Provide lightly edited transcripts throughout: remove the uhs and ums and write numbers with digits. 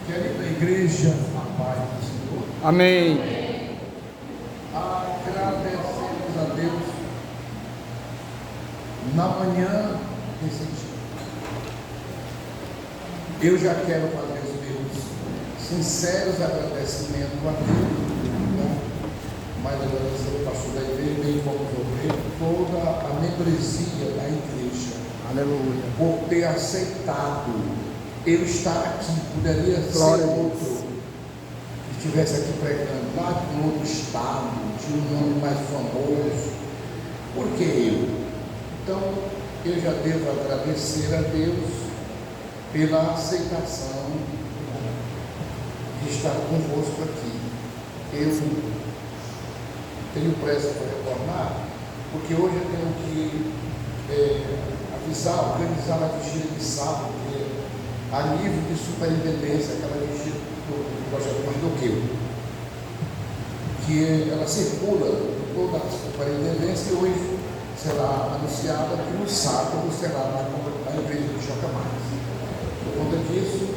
Querida igreja, a paz do Senhor. Amém. Agradecemos a Deus na manhã desse dia. Eu já quero fazer os meus sinceros agradecimentos a Deus, né? Mas agradecer ao pastor da igreja, bem como toda a membresia da igreja. Aleluia. Por ter aceitado eu estar aqui. Poderia Glória ser a Deus. outro que estivesse aqui pregando lá de um outro estado, de um nome mais famoso. Por que eu? Então eu já devo agradecer a Deus pela aceitação de estar convosco aqui. Eu tenho pressa para retornar, porque hoje eu tenho que avisar, organizar a vigília de sábado, a nível de superintendência, aquela vigília do projeto Mandoqueu, que ela circula por toda a superintendência e hoje será anunciada que no sábado será na igreja de Jacamais. Por conta disso,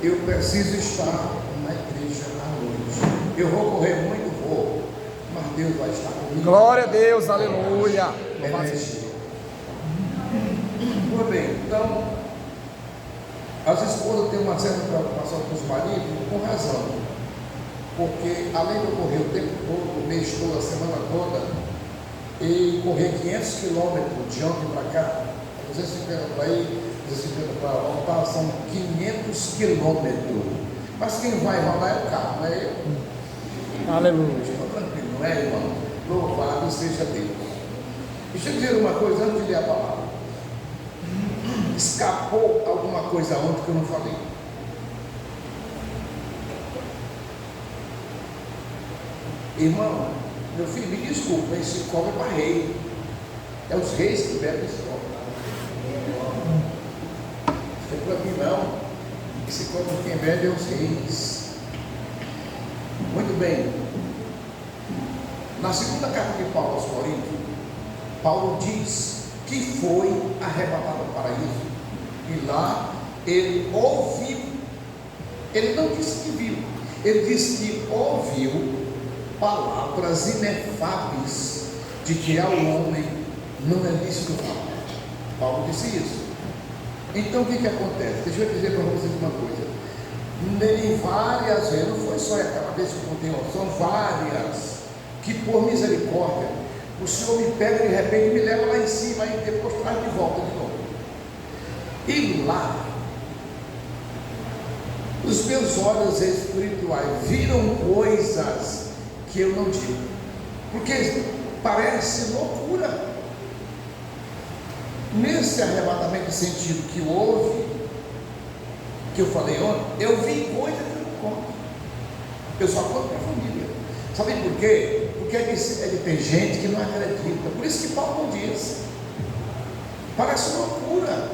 eu preciso estar na igreja à noite. Eu vou correr muito, mas Deus vai estar comigo. Glória a Deus, aleluia. Muito bem, então, as esposas têm uma certa preocupação com os maridos, com razão, porque além de eu correr o tempo todo, o mês todo, a semana toda, e correr 500 quilômetros de ontem para cá, 250 para ir, 250 para voltar, são 500 quilômetros. Mas quem vai rodar é o carro, não é eu? Aleluia. Estou tranquilo, não é, irmão? Louvado seja Deus. Deixa eu dizer uma coisa antes de ler a palavra. Escapou alguma coisa ontem que eu não falei. Irmão, meu filho, me desculpa, esse copo é para rei. É os reis que bebem esse copo. Isso é para mim não. Esse copo quem bebe é os reis. Muito bem. Na segunda carta de Paulo aos Coríntios, Paulo diz que foi arrebatado ao paraíso e lá ele ouviu. Ele não disse que viu, ele disse que ouviu palavras inefáveis de que ao homem não é lícito falar. Paulo disse isso. Então o que acontece? Deixa eu dizer para vocês uma coisa. Nem várias vezes, não foi só aquela vez que eu contei, são várias, que por misericórdia o Senhor me pega de repente e me leva lá em cima e depois traz de volta de novo. E lá os meus olhos espirituais viram coisas que eu não digo, porque parece loucura. Nesse arrebatamento de sentido que houve, que eu falei ontem, eu vi coisa que eu não conto. Eu só conto para a família. Sabe por quê? Porque ele tem gente que não acredita. Por isso que Paulo não diz. Parece loucura.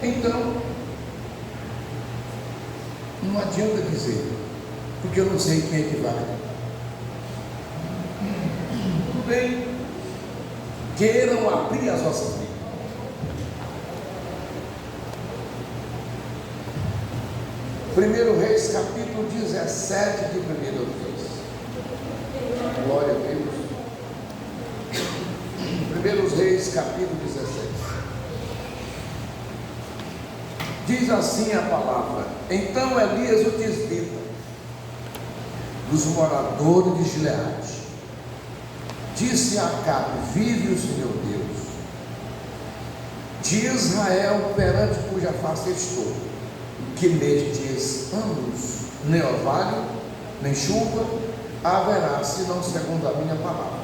Então, não adianta dizer, porque eu não sei quem é que vai acreditar. Tudo bem. Queiram abrir as vossas vidas. Primeiro Reis, capítulo 17 de 1 Reis. Glória a Deus. Primeiros Reis, capítulo 17. Diz assim a palavra: então Elias o tisbita, dos moradores de Gileade, disse a Acabe: vive o Senhor Deus de Israel, perante cuja face estou, que nestes anos nem orvalho, nem chuva haverá, senão segundo a minha palavra.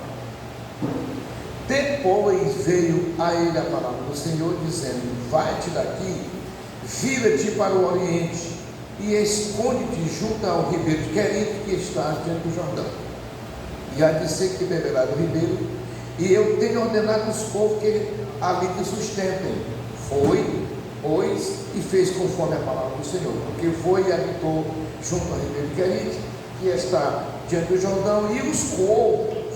Depois veio a ele a palavra do Senhor, dizendo: vai-te daqui, vira-te para o oriente, e esconde-te junto ao ribeiro de Querite, que está diante do Jordão. E há de ser que beberá do ribeiro, e eu tenho ordenado os povos que ali te sustentem. Foi, pois, e fez conforme a palavra do Senhor, porque foi e habitou junto ao ribeiro de Querite, que está diante do Jordão, e os corvos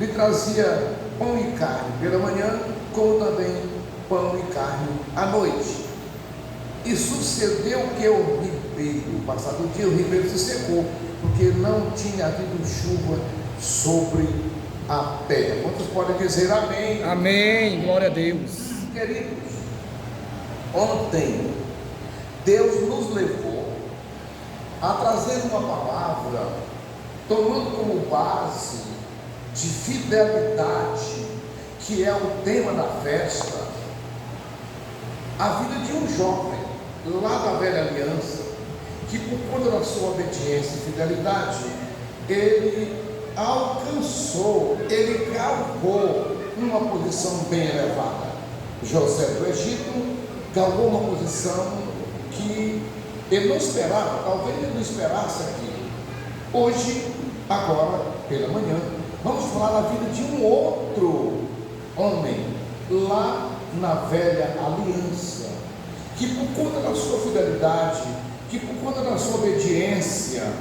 lhe trazia pão e carne pela manhã, como também pão e carne à noite. E sucedeu que o ribeiro, passado o dia, o ribeiro se secou, porque não tinha havido chuva sobre a terra. Quantos podem dizer amém? Amém. Glória a Deus. Queridos, ontem Deus nos levou a trazer uma palavra, tomando como base de fidelidade, que é o tema da festa, a vida de um jovem lá da velha aliança, que por conta da sua obediência e fidelidade, ele alcançou, ele galgou uma posição bem elevada. José do Egito galgou uma posição que ele não esperava, talvez ele não esperasse aqui. Hoje, agora, pela manhã, vamos falar da vida de um outro homem lá na velha aliança, que por conta da sua fidelidade, que por conta da sua obediência,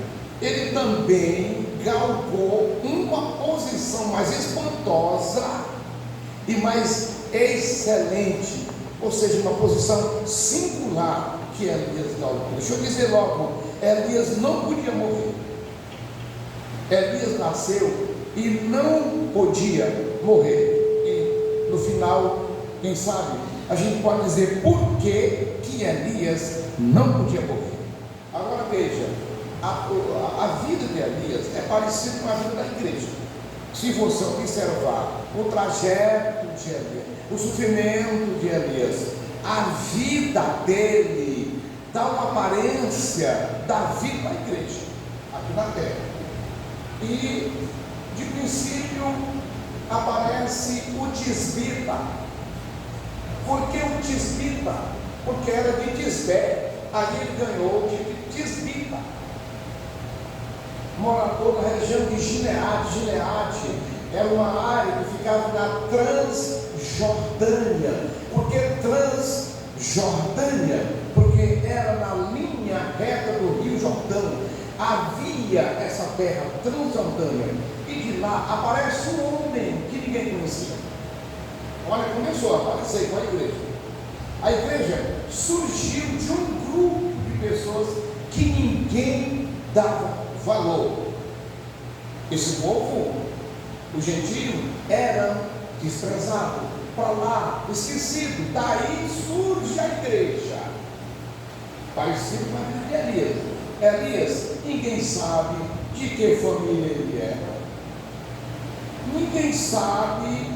ele também galgou uma posição mais espantosa e mais excelente, ou seja, uma posição singular que Elias galgou. Deixa eu dizer logo, Elias não podia morrer. Elias nasceu e não podia morrer. E no final, quem sabe, a gente pode dizer por que Elias não podia morrer. Agora veja, a vida de Elias é parecida com a vida da igreja. Se você observar o trajeto de Elias, o sofrimento de Elias, a vida dele dá uma aparência da vida da igreja aqui na terra. E de princípio aparece o tisbita. Por que o tisbita? Porque era de Tisbé, aí ele ganhou de tisbita. Morador da região de Gileade. Gileade era uma área que ficava na Transjordânia. Por que Transjordânia? Porque era na linha reta do Rio Jordão. Havia essa terra Transjordânia. E de lá aparece um homem que ninguém conhecia. Olha, começou a aparecer com a igreja. A igreja surgiu de um grupo de pessoas que ninguém dava valor. Esse povo, o gentio, era desprezado, para lá, esquecido. Daí surge a igreja, parecido com a vida de Elias. Elias, ninguém sabe de que família ele era, ninguém sabe,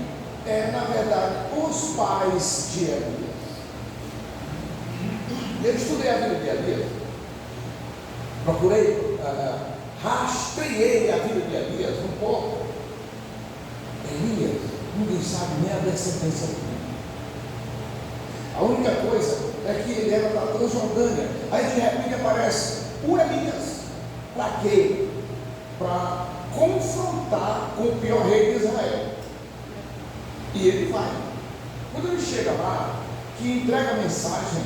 na verdade, os pais de Elias. Eu estudei a vida de Elias, procurei, rastreei a vida de Elias um pouco. Elias, ninguém sabe nem a descendência dele. A única coisa é que ele era da Transjordânia. Aí de repente aparece o Elias. Para quê? Para confrontar com o pior rei de Israel. E ele vai. Quando ele chega lá, que entrega a mensagem,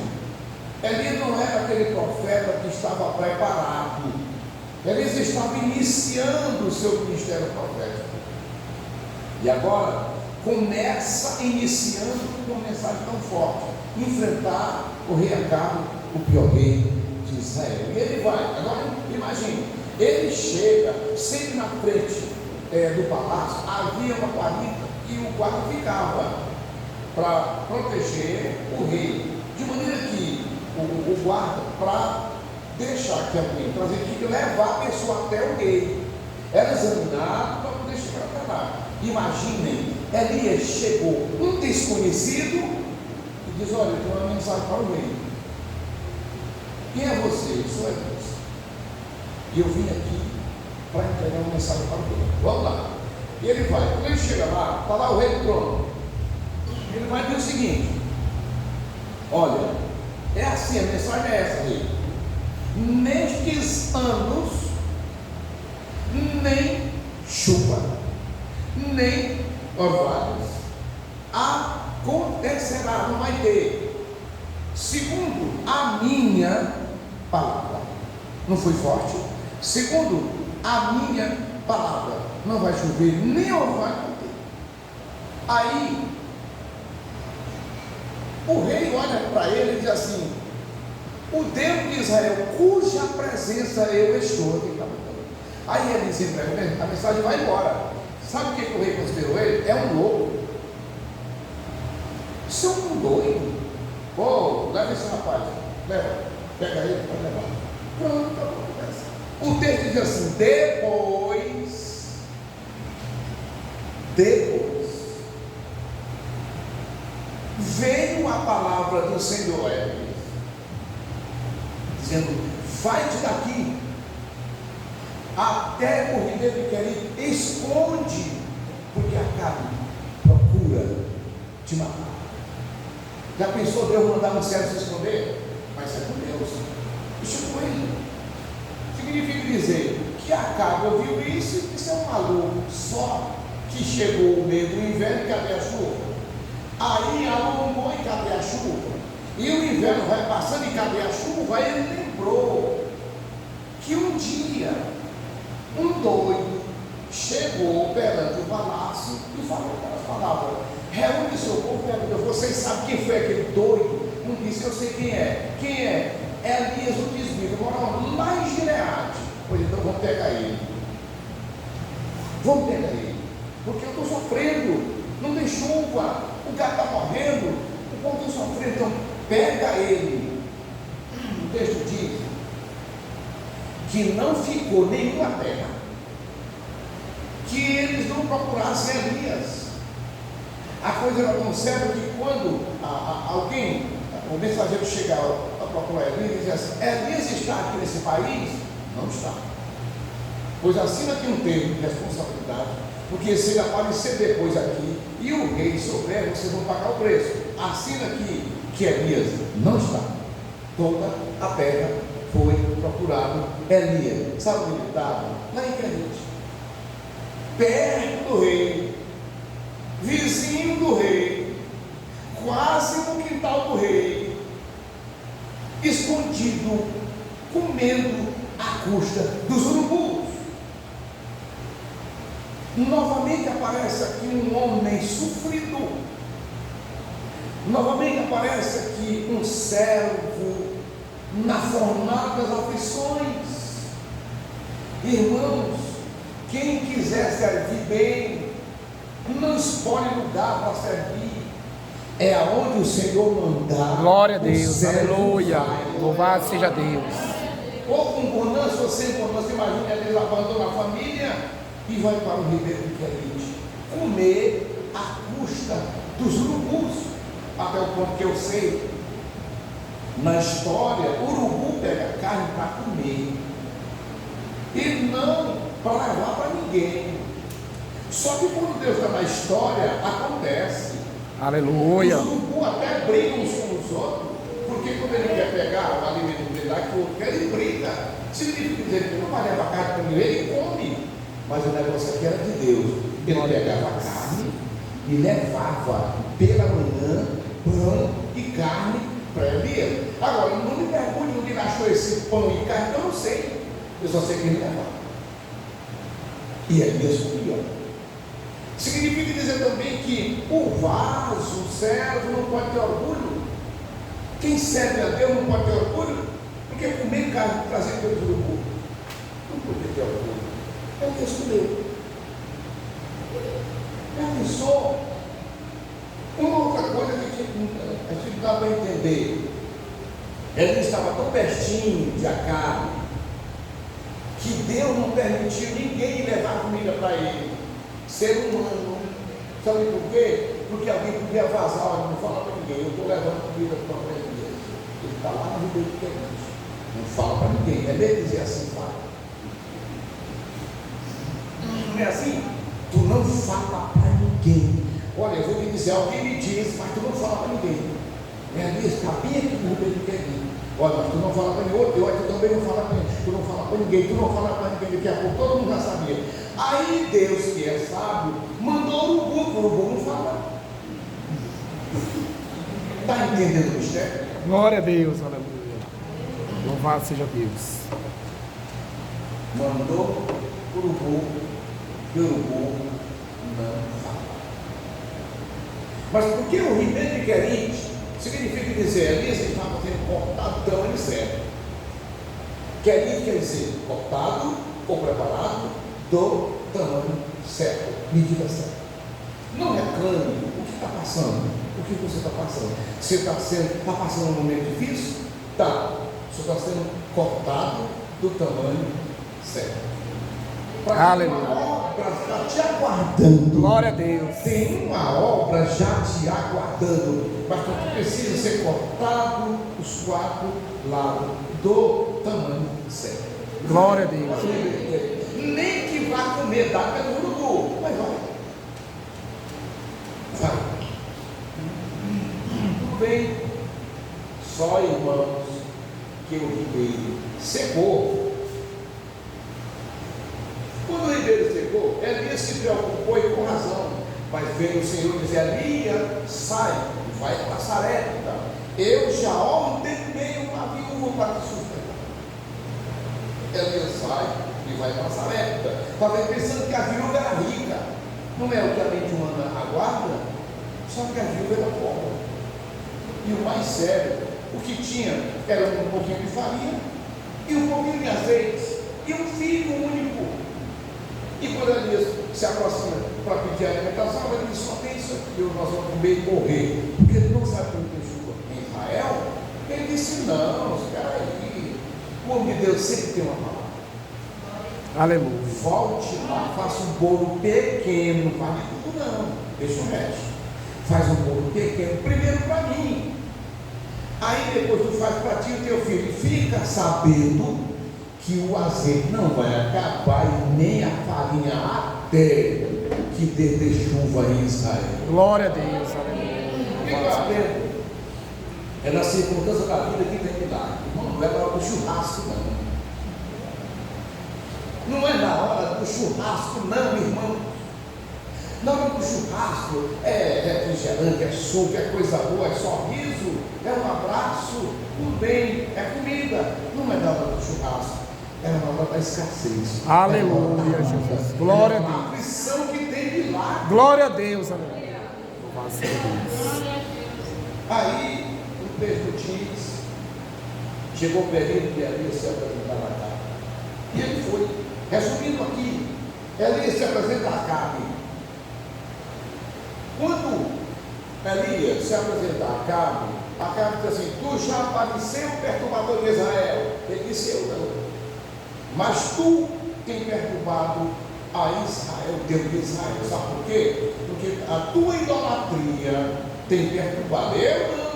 Elias não era aquele profeta que estava preparado. Elias estava iniciando o seu ministério profético. E agora começa iniciando com uma mensagem tão forte: enfrentar o rei Acabe, o pior rei de Israel. E ele vai. Agora imagine, ele chega sempre na frente do palácio. Havia uma guarita e o guarda ficava para proteger o rei, de maneira que o guarda, para deixar que alguém trazer, tinha que levar a pessoa até o rei, era examinado para poder chegar até lá. Imaginem, Elias chegou, um desconhecido, e diz: olha, eu tenho uma mensagem para o rei. Quem é você? Eu sou Elias, e eu vim aqui para entregar uma mensagem para o rei. Vamos lá. E ele vai. Quando ele chega lá, está lá o rei do trono. Ele vai dizer o seguinte: olha, é assim, a mensagem é essa, rei. Nestes anos, nem chuva, nem orvalhos acontecerá, não vai ter, segundo a minha palavra. Não foi forte? Segundo a minha palavra, não vai chover, nem orvalho vai ter. Aí o rei olha para ele e diz assim: Deus de Israel, cuja presença eu estou aqui. Aí ele disse para ele, a mensagem vai embora. Sabe o que o rei considerou ele? É um louco. Isso é um doido. Oh, leva esse rapaz, leva, pega ele, pode levar. Pronto, acabou a conversa. O texto diz assim: depois veio a palavra do Senhor a ele, dizendo: vai-te daqui, até o ribeiro de Querite, esconde, porque Acabe procura te matar. Já pensou Deus mandar um servo se esconder? Mas é com Deus. Deixa com ele. Significa dizer que Acabe ouviu isso e disse: é um maluco, só que chegou o meio do inverno, cadê a chuva? Aí alongou e cadê a chuva? E o inverno vai passando e cadê a chuva? Aí ele lembrou que um dia um doido chegou perante o palácio e falou aquelas palavras: reúne seu povo perante Deus. Vocês sabem quem foi aquele doido? Um disse: eu sei quem é. Quem é? Elias o Tisbita, morava lá em Gileade. Pois então vamos pegar ele. Vamos pegar ele, porque eu estou sofrendo, não tem chuva, o gato está morrendo, o povo está sofrendo. Então pega ele. O texto diz que não ficou nenhuma terra que eles não procurassem Elias. A coisa era tão séria que quando alguém, o mensageiro chegava a procurar Elias, dizia assim: Elias está aqui nesse país? Não está. Pois assina aqui um termo de responsabilidade, porque se ele aparecer depois aqui e o rei souber, vocês vão pagar o preço. Assina aqui que Elias não está. Toda a terra foi procurado Elias. Sabe onde ele estava? Lá em Querite, perto do rei, vizinho do rei, quase no quintal do rei, escondido, comendo à custa dos urubus. Novamente aparece aqui um homem sofrido. Novamente aparece aqui um servo na fornalha das aflições. Irmãos, quem quiser servir bem, não escolhe lugar para servir, é aonde o Senhor mandar. Glória a Deus, aleluia, louvado seja Deus. Ou com bonança ou sem bonança, imagina eles abandonam a família e vai para o ribeiro de Querite comer à custa dos urubus. Até o ponto que eu sei, na história, o urubu pega carne para comer e não para levar para ninguém. Só que quando Deus está na história, acontece. Aleluia. Os urubus até brigam uns com os outros, porque quando ele quer pegar o alimento dele lá, que o outro quer, ele briga. Significa dizer que ele não vai levar carne para ninguém, ele come. Mas o negócio aqui era de Deus. Ele pegava a carne e levava pela manhã pão e carne para Elias. Agora, não me pergunte onde ele achou esse pão e carne, eu não sei. Eu só sei que ele levava. E Elias comia. Significa dizer também que o vaso, o servo, não pode ter orgulho. Quem serve a Deus não pode ter orgulho, porque comer carne trazendo Deus do urubus não pode ter orgulho. Elias comeu. Pensou. Uma outra coisa que a gente dá para entender: Elias estava tão pertinho de Acabe que Deus não permitiu ninguém levar comida para ele. Ser humano. Sabe por quê? Porque alguém podia vazar: olha, não fala para ninguém, eu estou levando comida para o Elias. Ele está lá no ribeiro de Querite. Não fala para ninguém. É mesmo dizer assim: fala. Não é assim? Tu não fala para ninguém. Olha, eu vou te dizer, alguém me diz, mas tu não fala para ninguém. Elias, cabia aqui no ribeiro de Querite. Olha, mas tu não fala para ninguém. Olha, tu também não fala para ninguém. Tu não fala para ninguém, tu não fala para ninguém. Daqui a pouco todo mundo já sabia. Aí Deus, que é sábio, mandou o urubu não fala. Está entendendo o mistério? Glória a Deus, aleluia. Louvado seja Deus. Mandou o urubu e o urubu não fala. Mas porque o ribeiro de Querite significa dizer, Elias estava fazendo cortado do tamanho certo. Quer dizer, cortado ou preparado do tamanho certo, medida certa. Não reclame o que está passando, o que você está passando. Você está passando um momento difícil? Tá. Você está sendo cortado do tamanho certo. Aleluia. Uma obra está te aguardando. Glória a Deus. Tem uma obra já te aguardando, mas tu precisa ser cortado os 4 lados do tamanho certo. Glória a Deus. Nem que vá comer da pelo urubu, mas vai. Vai. Tudo bem. Só, irmãos, que o ribeiro secou. Quando o ribeiro secou, Elias se preocupou e com razão. Mas veio o Senhor dizer: Elias, sai, vai para Sarepta. Eu já ordenei uma viúva para te sustentar. Elias sai e vai para Sarepta. Talvez pensando que a viúva era rica. Não é o que a mente humana aguarda, só que a viúva era pobre. E o mais sério, o que tinha era um pouquinho de farinha e um pouquinho de azeite e um filho único. E quando Elias se aproxima para pedir alimentação, ele diz: só tem isso aqui, nós vamos comer e morrer. Porque ele não sabe como tem chuva em Israel. Ele disse: não, espera aí. O homem de Deus sempre tem uma palavra. Aleluia. Volte lá, faça um bolo pequeno, não faz de tudo não, deixa o resto. Faz um bolo pequeno, primeiro para mim. Aí depois tu faz para ti e o teu filho. Fica sabendo que o azeite não vai acabar e nem a farinha até que dê chuva em Israel. Glória a Deus. Aleluia. Fica sabendo. É na circunstância da vida que tem milagre. Não é na hora do churrasco, não. Não é na hora do churrasco, não, irmão. Na hora do churrasco é refrigerante, é suco, é coisa boa, é sorriso, é um abraço, tudo bem, é comida. Não é na hora do churrasco, é na hora da escassez. Aleluia, Jesus. Glória a Deus. É uma Deus. aflição que tem milagre. Glória a Deus. Aleluia. Louvado seja Deus. Aí o texto diz: chegou o período que Elias se apresentar na casa. E ele foi. Resumindo aqui, Elias se apresenta a Acabe. Quando Elias se apresenta a Acabe diz assim: tu já apareceu perturbador de Israel. Ele disse: eu não. Mas tu tem perturbado a Israel, Deus de Israel. Sabe por quê? Porque a tua idolatria tem perturbado. Eu não.